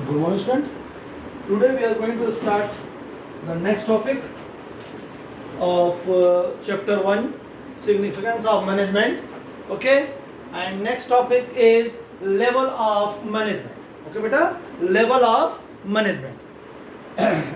Good morning, student. Today we are going to start the next topic of chapter 1, significance of management. Okay, and next topic is level of management. Okay, beta, level of management.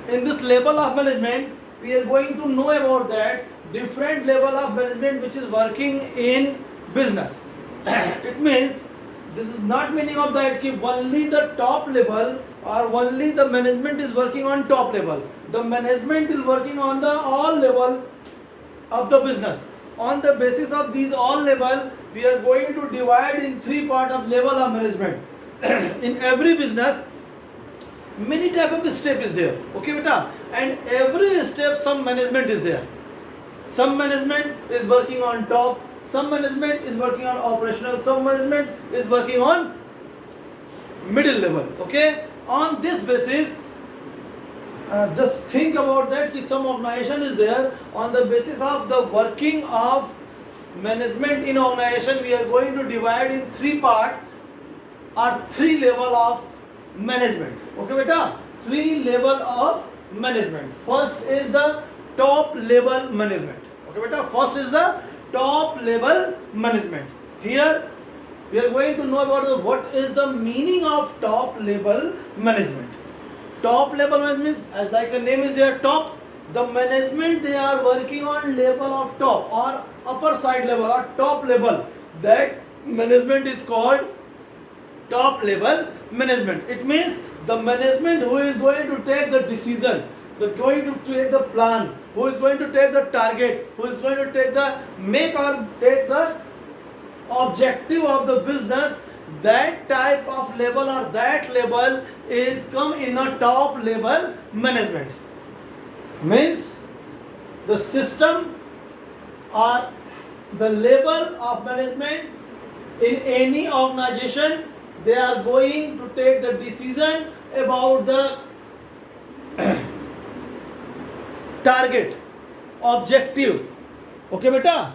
In this level of management, we are going to know about that different level of management which is working in business. It means this is not meaning of that कि only the top level or only the management is working on top level. The management is working on the all level of the business. On the basis of these all level, we are going to divide in three part of level of management. In every business, many type of step is there. Okay, beta, and every step some management is there. Some management is working on top, some management is working on operational, some management is working on middle level. Okay, on this basis, just think about that कि some organization is there. On the basis of the working of management in organization, we are going to divide in three part or three level of management. Okay, beta, three level of management. First is the top level management. Okay, beta, first is the top level management. Here we are going to know about what is the meaning of top level management. Top level management, as like the name is there, top. The management, they are working on level of top or upper side level or top level. That management is called top level management. It means the management who is going to take the decision, going to take the plan, who is going to take the target, who is going to take the take the objective of the business. That type of level or that level is come in a top level management. Means the system or the level of management in any organization, they are going to take the decision about the target, objective. Okay, beta?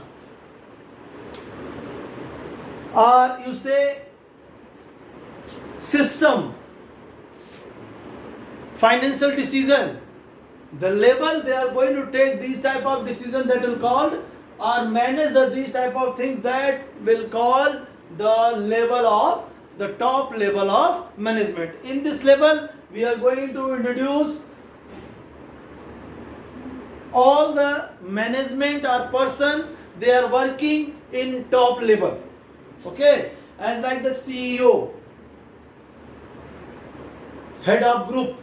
Or you say system, financial decision. The level they are going to take these type of decision that will called or manage these type of things that will call the level of the top level of management. In this level, we are going to introduce all the management or person they are working in top level. Okay, as like the CEO, head of group,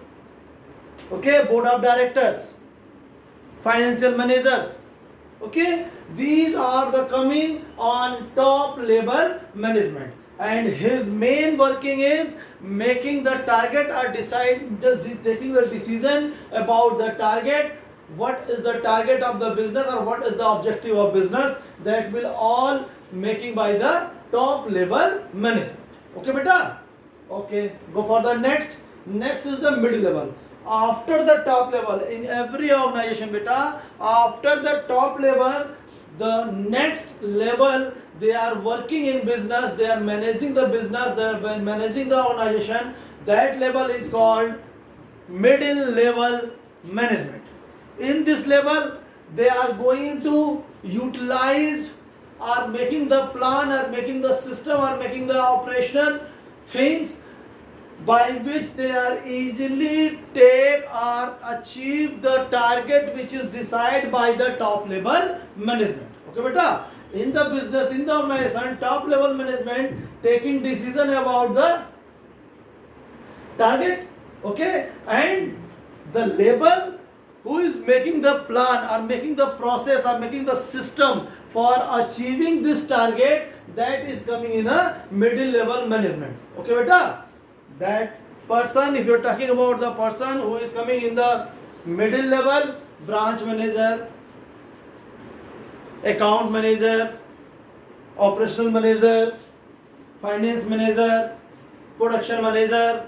okay, board of directors, financial managers. Okay, these are the coming on top level management, and his main working is making the target or taking the decision about the target. What is the target of the business or what is the objective of business, that will all making by the top level management. Okay, beta? Okay, go for the next. Next is the middle level. After the top level in every organization, beta, after the top level, the next level, they are working in business, they are managing the business, they are managing the organization. That level is called middle level management. In this level, they are going to utilize or making the plan or making the system or making the operational things by which they are easily take or achieve the target which is decided by the top level management. Okay, beta? In the business, in the organization, top level management taking decision about the target. Okay, and the level who is making the plan or making the process or making the system for achieving this target, that is coming in a middle level management. Okay, beta? That person, if you are talking about the person who is coming in the middle level, branch manager, account manager, operational manager, finance manager, production manager.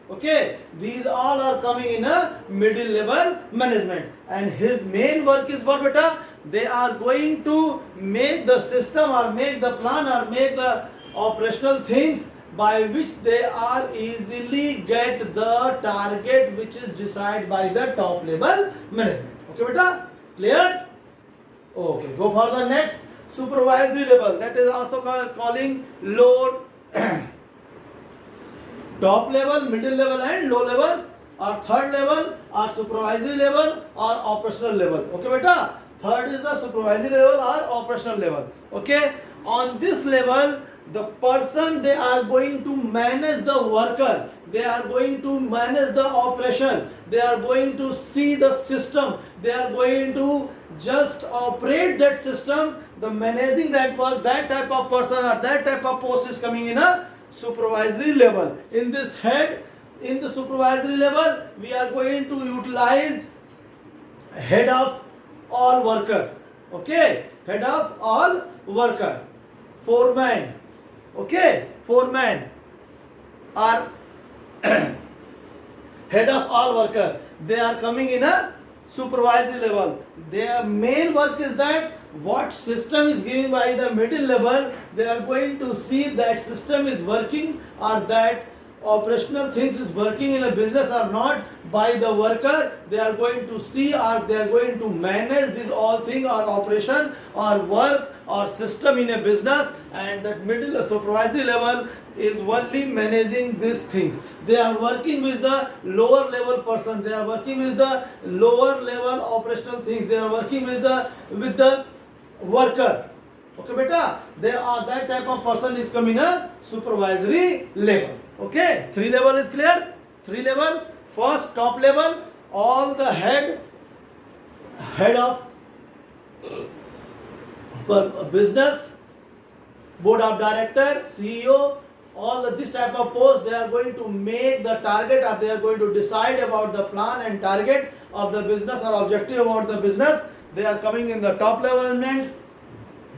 Okay, these all are coming in a middle level management, and his main work is what, beta? They are going to make the system or make the plan or make the operational things by which they are easily get the target which is decided by the top level management. Okay beta, clear? Okay, go for the next, supervisory level, that is also calling low top level, middle level and low level, or third level, or supervisory level, or operational level. Okay beta, third is the supervisory level or operational level. Okay, on this level the person, they are going to manage the worker, they are going to manage the operation, they are going to see the system, they are going to just operate that system, the managing that work, that type of person or that type of post is coming in a supervisory level. In this head, in the supervisory level, we are going to utilize head of all worker. Okay, head of all worker, foreman. Okay, foreman are head of all worker, they are coming in a supervisory level. Their main work is that what system is given by the middle level, they are going to see that system is working or that operational things is working in a business or not by the worker. They are going to see or they are going to manage this all thing or operation or work or system in a business, and that middle supervisory level is only managing these things. They are working with the lower level person, they are working with the lower level operational things, they are working with the worker. Okay beta, they are that type of person is coming a supervisory level. Okay, three level is clear? Three level. First, top level, all the head of business, board of director, CEO, all this type of post, they are going to make the target or they are going to decide about the plan and target of the business or objective about the business. They are coming in the top level management.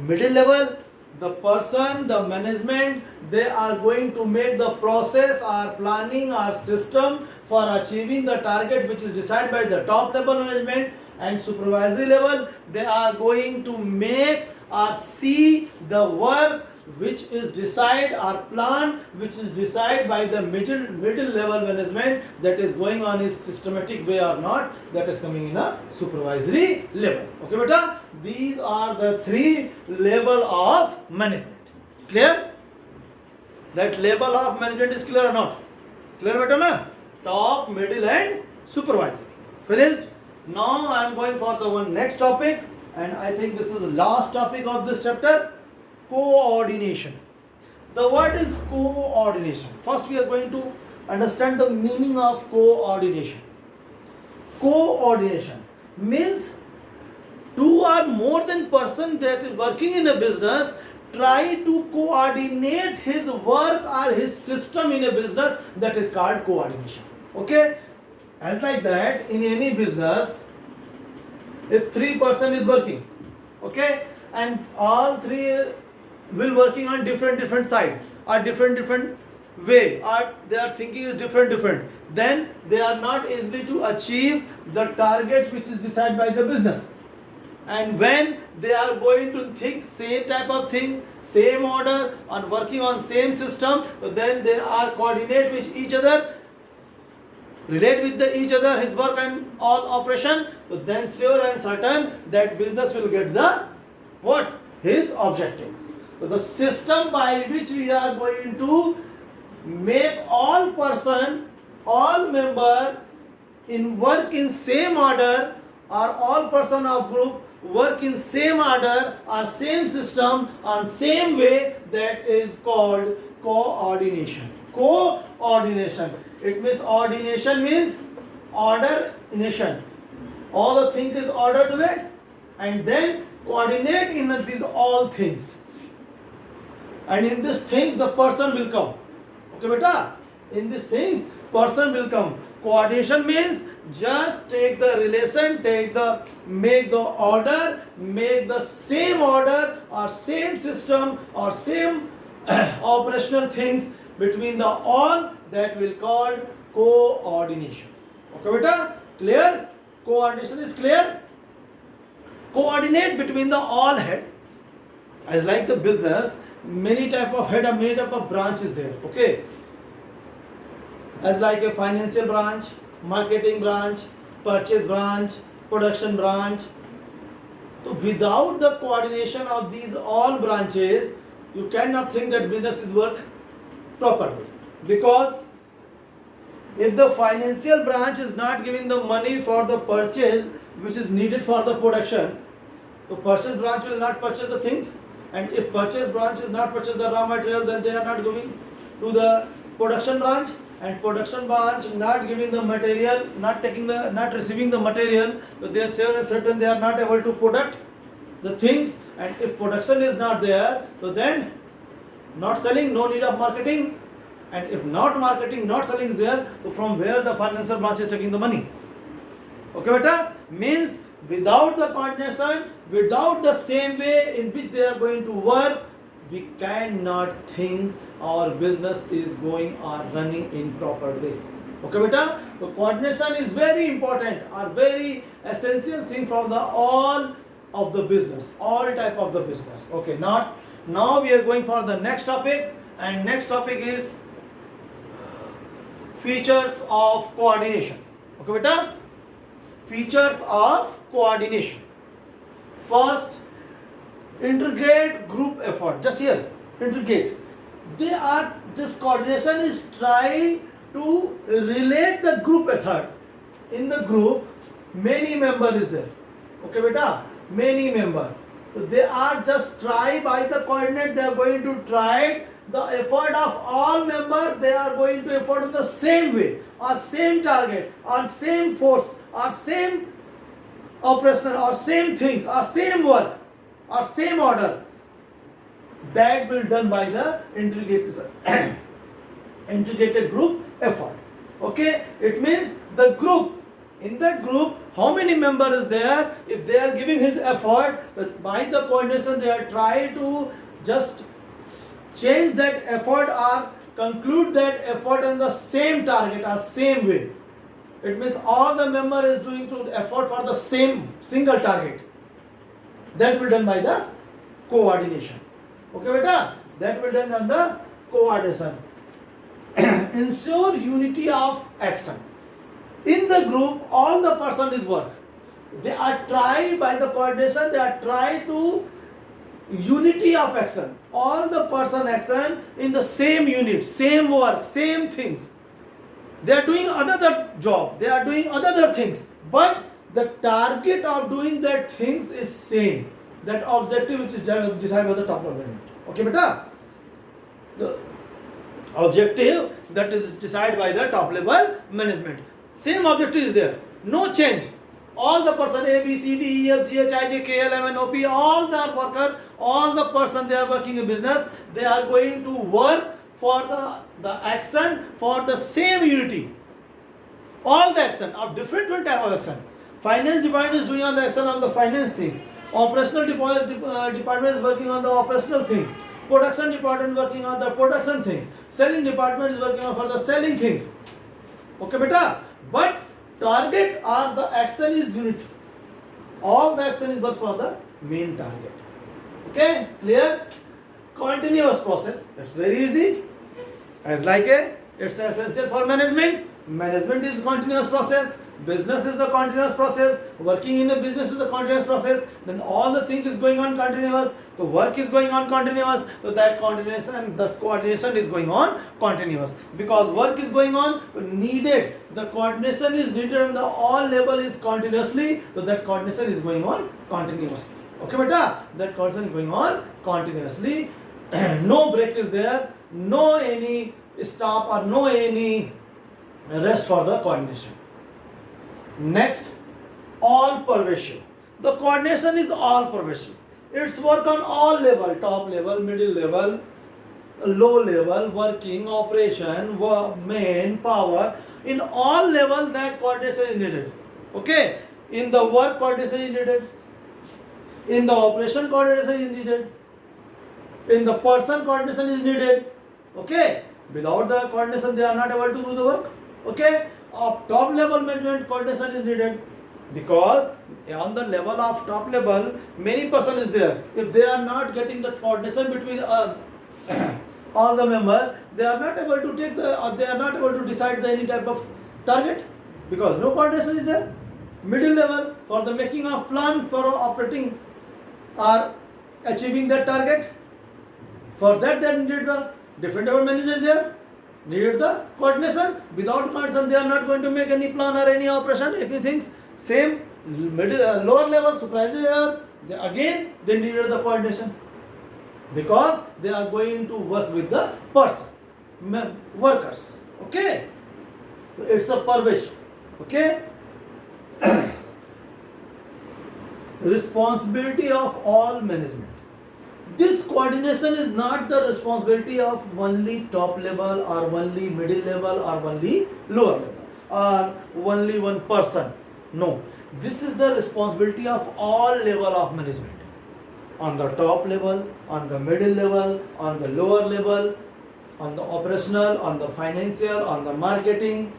Middle level, the person, the management, they are going to make the process or planning or system for achieving the target which is decided by the top level management. And supervisory level, they are going to make or see the work which is decided or plan which is decided by the middle level management, that is going on is systematic way or not, that is coming in a supervisory level. Okay beta, these are the three level of management. Clear? That level of management is clear or not? Clear beta na? Top, middle and supervisory. Finished? Now I am going for the one next topic, and I think this is the last topic of this chapter. Coordination. The word is coordination. First we are going to understand the meaning of coordination. Coordination means two or more than person that is working in a business try to coordinate his work or his system in a business, that is called coordination. Okay, as like that in any business, if three person is working, okay, and all three will working on different side or different way, or their thinking is different, then they are not easily to achieve the target which is decided by the business. And when they are going to think same type of thing, same order, or working on same system, so then they are coordinate with each other, relate with each other, his work and all operation, so then sure and certain that business will get the what? His objective. So the system by which we are going to make all person, all member in work in same order, or all person of group work in same order or same system on same way, that is called coordination. Coordination. It means ordination means ordination. All the things is ordered way, and then coordinate in these all things. And in these things the person will come. Okay beta? In these things person will come. Coordination means just take the relation, make the order, make the same order or same system or same operational things between the all, that will called coordination. Okay beta? Clear? Coordination is clear? Coordinate between the all head. As like the business, many type of head, many type of branch is there. Okay, as like a financial branch, marketing branch, purchase branch, production branch. So without the coordination of these all branches, you cannot think that business is work properly. Because if the financial branch is not giving the money for the purchase which is needed for the production, so purchase branch will not purchase the things, and if purchase branch is not purchase the raw material, then they are not going to the production branch, and production branch not giving the material, not receiving the material, so they are certain they are not able to product the things, and if production is not there, so then not selling, no need of marketing, and if not marketing, not selling is there, so from where the financial branch is taking the money? Okay, beta? Means without the coordination, without the same way in which they are going to work, we cannot think our business is going or running in proper way. Okay, beta? So coordination is very important or very essential thing from the all of the business, all type of the business. Okay, now we are going for the next topic, and next topic is features of coordination. Okay, beta? Features of coordination. First, integrate group effort. Just here, integrate. This coordination is trying to relate the group effort. In the group, many member is there. Okay, beta? Many member. So they are just try by the coordinate. They are going to try the effort of all members. They are going to effort in the same way, or same target, or same force, or same operational, or same things, or same work, or same order. That will done by the integrated group effort. Okay, it means the group. In that group, how many members is there? If they are giving his effort, by the coordination they are trying to just change that effort or conclude that effort on the same target or same way. It means all the member is doing to effort for the same single target. That will done by the coordination. Okay, beta? That will done on the coordination. Ensure unity of action. In the group, all the person is work. They are try by the coordination. They are try to unity of action. All the person action in the same unit, same work, same things. They are doing another job. They are doing other things. But the target of doing that things is same. That objective is decided by the top management. Okay, beta? The objective that is decided by the top level management. Same objective is there. No change. All the person A, B, C, D, E, F, G, H, I, J, K, L, M, N, O, P, all the worker, all the person they are working in business, they are going to work for the action for the same unity. All the action of different type of action. Finance department is doing on the action of the finance things. Operational department is working on the operational things. Production department working on the production things. Selling department is working on for the selling things. Okay, beta? But target or the action is unity. All the action is work for the main target. Okay, clear? Continuous process. It's very easy. As like it's essential for management. Management is continuous process. Business is the continuous process. Working in a business is the continuous process. Then all the thing is going on continuous. The work is going on continuous. So that continuation and thus coordination is going on continuous. Because work is going on needed. The coordination is needed on the all level is continuously. So that coordination is going on continuously. Okay, beta? That coordination is going on continuously. No break is there. No any stop or no any rest for the coordination. Next, all pervasive. The coordination is all pervasive. It's work on all level, top level, middle level, low level, working, operation, main, power. In all level that coordination is needed. Okay? In the work coordination is needed. In the operation coordination is needed. In the person coordination is needed. Okay? Without the coordination they are not able to do the work. Okay? Of top level management coordination is needed, because on the level of top level many person is there. If they are not getting the coordination between all the member, they are not able to take the, they are not able to decide the any type of target because no coordination is there. Middle level for the making of plan for operating or achieving that target. For that, they needed the different level managers there, needed the coordination. Without coordination, they are not going to make any plan or any operation, anything. Same middle, lower level supervisor, they needed the coordination because they are going to work with the person, workers. Okay, so it's a pervish. Okay. Responsibility of all management. This coordination is not the responsibility of only top level or only middle level or only lower level or only one person. No, this is the responsibility of all level of management. On the top level, on the middle level, on the lower level, on the operational, on the financial, on the marketing,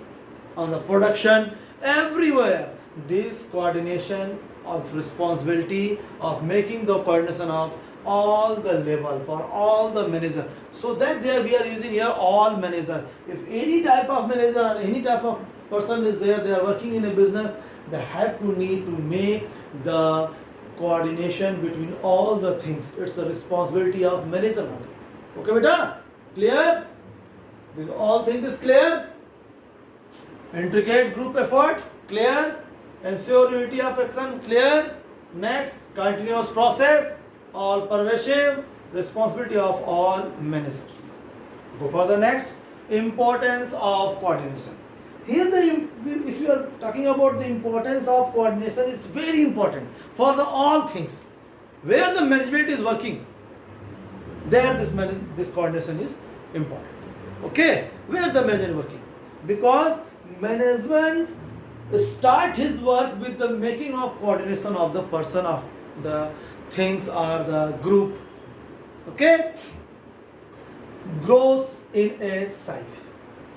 on the production, everywhere. This coordination of responsibility of making the coordination of all the level for all the manager, so that there we are using here all manager. If any type of manager or any type of person is there, they are working in a business, they have to need to make the coordination between all the things. It's the responsibility of manager only. Okay beta, clear? This all thing is clear. Intricate group effort, clear. Ensure unity of action, clear. Next, continuous process, all pervasive, responsibility of all managers. Go for the next, importance of coordination. Here, if you are talking about the importance of coordination, is very important for the all things. Where the management is working, there this coordination is important. Okay, where the manager is working, because management start his work with the making of coordination of the person, of the things or the group. Okay, growth in a size.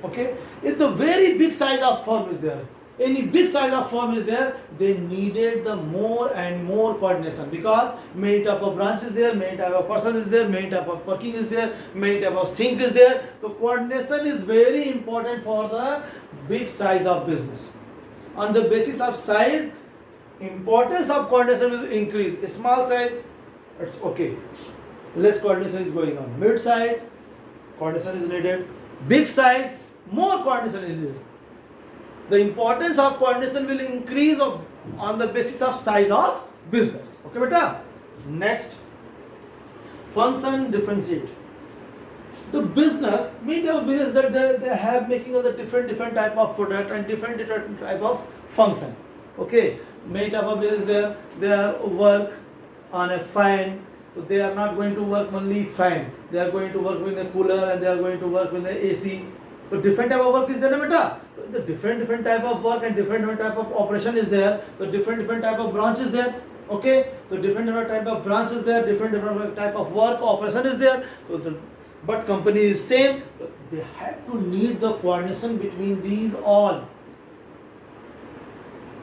Okay, if the very big size of firm is there, any big size of firm is there, they needed the more and more coordination, because many type of branches there, many type of person is there, many type of working is there, many type of thing is there. So coordination is very important for the big size of business. On the basis of size, importance of coordination will increase. A small size, it's okay, less coordination is going on. Mid size, coordination is needed. Big size, more coordination is needed. The importance of coordination will increase on the basis of size of business. Okay beta. Next, function differentiate. The business, many type of business that they have making of the different type of product and different type of function. Okay, many type of business there, they are work on a fan, so they are not going to work only fan, they are going to work with a cooler and they are going to work with the AC. So different type of work is there, na beta. So the different type of work and different type of operation is there. So different type of branch is there. Okay, so different type of branch is there, different type of work operation is there. So but company is same. So they have to need the coordination between these all.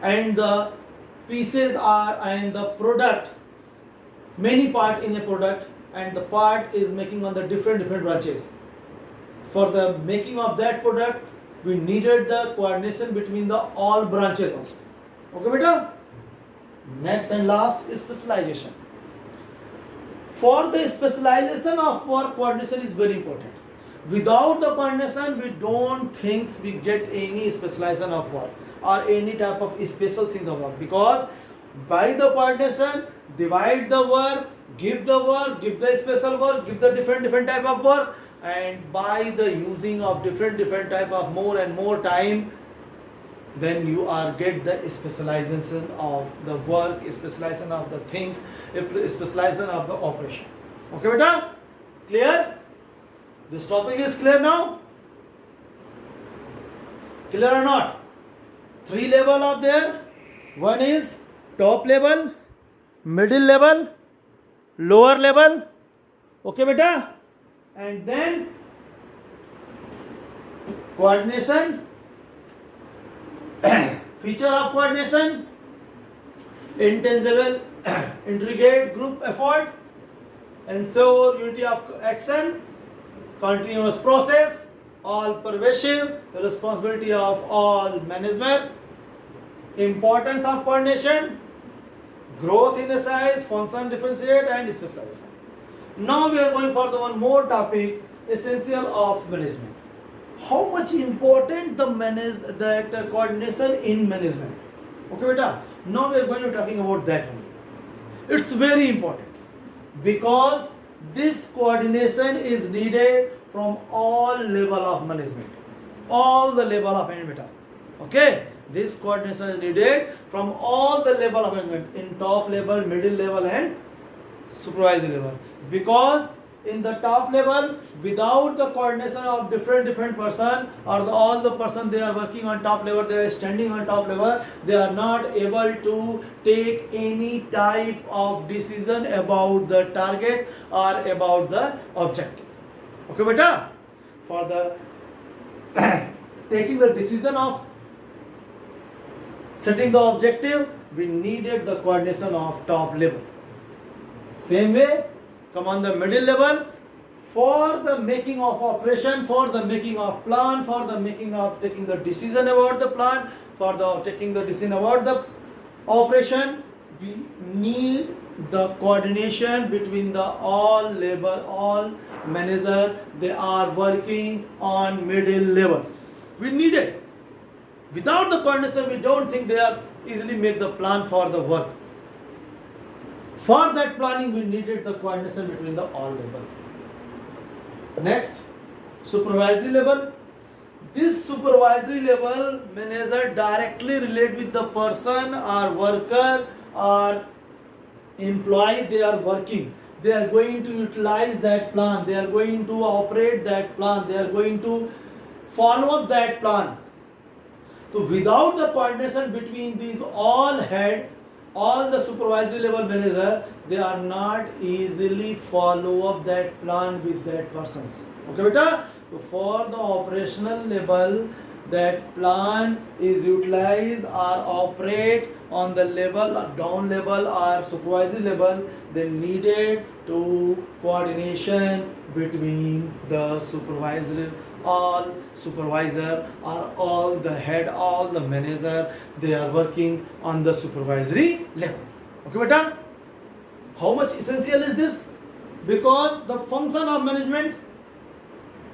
And the pieces are, and the product, many part in a product, and the part is making on the different branches. For the making of that product, we needed the coordination between the all branches also. Okay beta. Next and last is specialization. For the specialization of work, coordination is very important. Without the coordination, we don't think we get any specialization of work or any type of special thing of work, because by the coordination, divide the work, give the special work, give the different type of work, and by the using of different type of more and more time, then you are get the specialization of the work, specialization of the things, specialization of the operation. Okay beta, clear? This topic is clear now? Clear or not? 3 level of there. One is top level, middle level, lower level. Okay beta? And then coordination, feature of coordination, intangible, intricate group effort, ensure unity of action, continuous process, all pervasive, the responsibility of all management, importance of coordination, growth in the size, function differentiate and specialization. Now we are going for the one more topic, essential of management. How much important that coordination in management? Okay, beta. Now we are going to talking about that only. It's very important because this coordination is needed from all level of management, all the level of management. Okay, this coordination is needed from all the level of management, in top level, middle level and supervisory level. Because in the top level, without the coordination of different person or all the person they are working on top level, they are standing on top level, they are not able to take any type of decision about the target or about the objective. Okay, beta? For the taking the decision of setting the objective, we needed the coordination of top level. Same way, come on the middle level, for the making of operation, for the making of plan, for the making of taking the decision about the plan, for the taking the decision about the operation, we need the coordination between the all level, all manager, they are working on middle level. We need it. Without the coordination, we don't think they are easily make the plan for the work. For that planning, we needed the coordination between the all level. Next, supervisory level. This supervisory level manager directly relate with the person or worker or employee they are working. They are going to utilize that plan. They are going to operate that plan. They are going to follow up that plan. So without the coordination between these all head, all the supervisory level manager, they are not easily follow up that plan with that persons. Okay, beta? So for the operational level, that plan is utilized or operate on the level or down level or supervisory level, they needed to coordination between the supervisor, all supervisor or all the head, all the manager, they are working on the supervisory level. Okay, beta? How much essential is this? Because the function of management,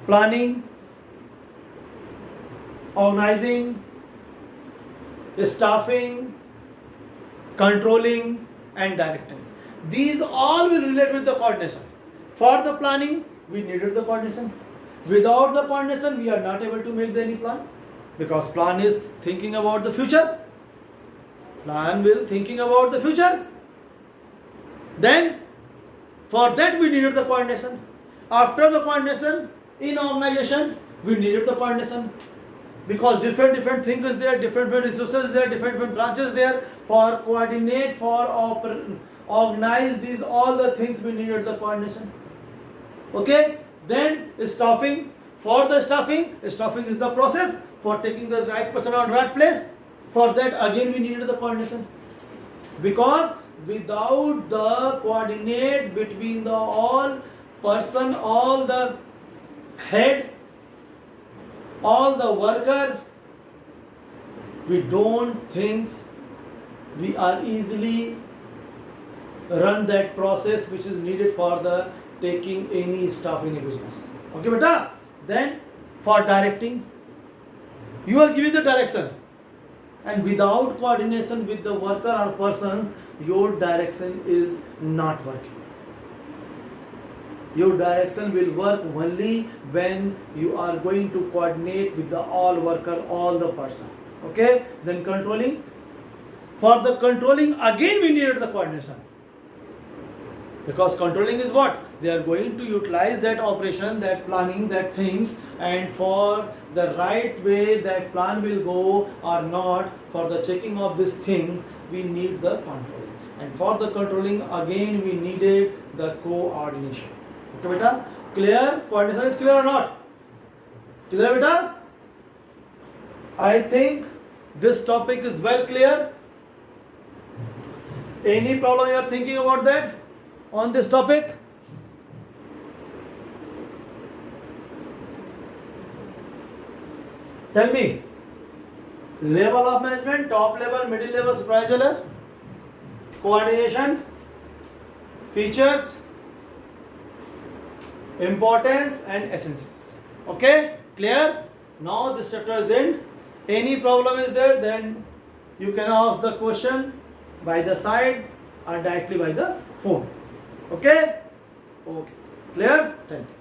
planning, organizing, staffing, controlling and directing. These all will relate with the coordination. For the planning, we needed the coordination. Without the coordination, we are not able to make any plan. Because plan is thinking about the future. Plan will thinking about the future. Then, for that we needed the coordination. After the coordination, in organization, we needed the coordination. Because different things is there, different resources is there, different branches there. For coordinate, for organize these all the things, we needed the coordination. Okay? Then staffing. For the staffing is the process for taking the right person on right place. For that again we needed the coordination. Because without the coordinate between the all person, all the head, all the worker, we don't think we are easily run that process which is needed for the taking any staff in a business. Okay, beta? Then for directing, you are giving the direction, and without coordination with the worker or persons, your direction is not working. Your direction will work only when you are going to coordinate with the all worker, all the person. Okay? Then controlling. For the controlling, again we needed the coordination. Because controlling is what? They are going to utilize that operation, that planning, that things, and for the right way that plan will go or not, for the checking of these things, we need the controlling. And for the controlling, again we needed the coordination. Okay, beta? Clear? Coordination is clear or not? Clear, beta? I think this topic is well clear. Any problem you are thinking about that on this topic? Tell me. Level of management, top level, middle level, supervisor level, coordination, features, importance and essentials. Okay, clear? Now this chapter is end. Any problem is there, then you can ask the question by the side or directly by the phone. Okay? Okay. Clear? Thank you.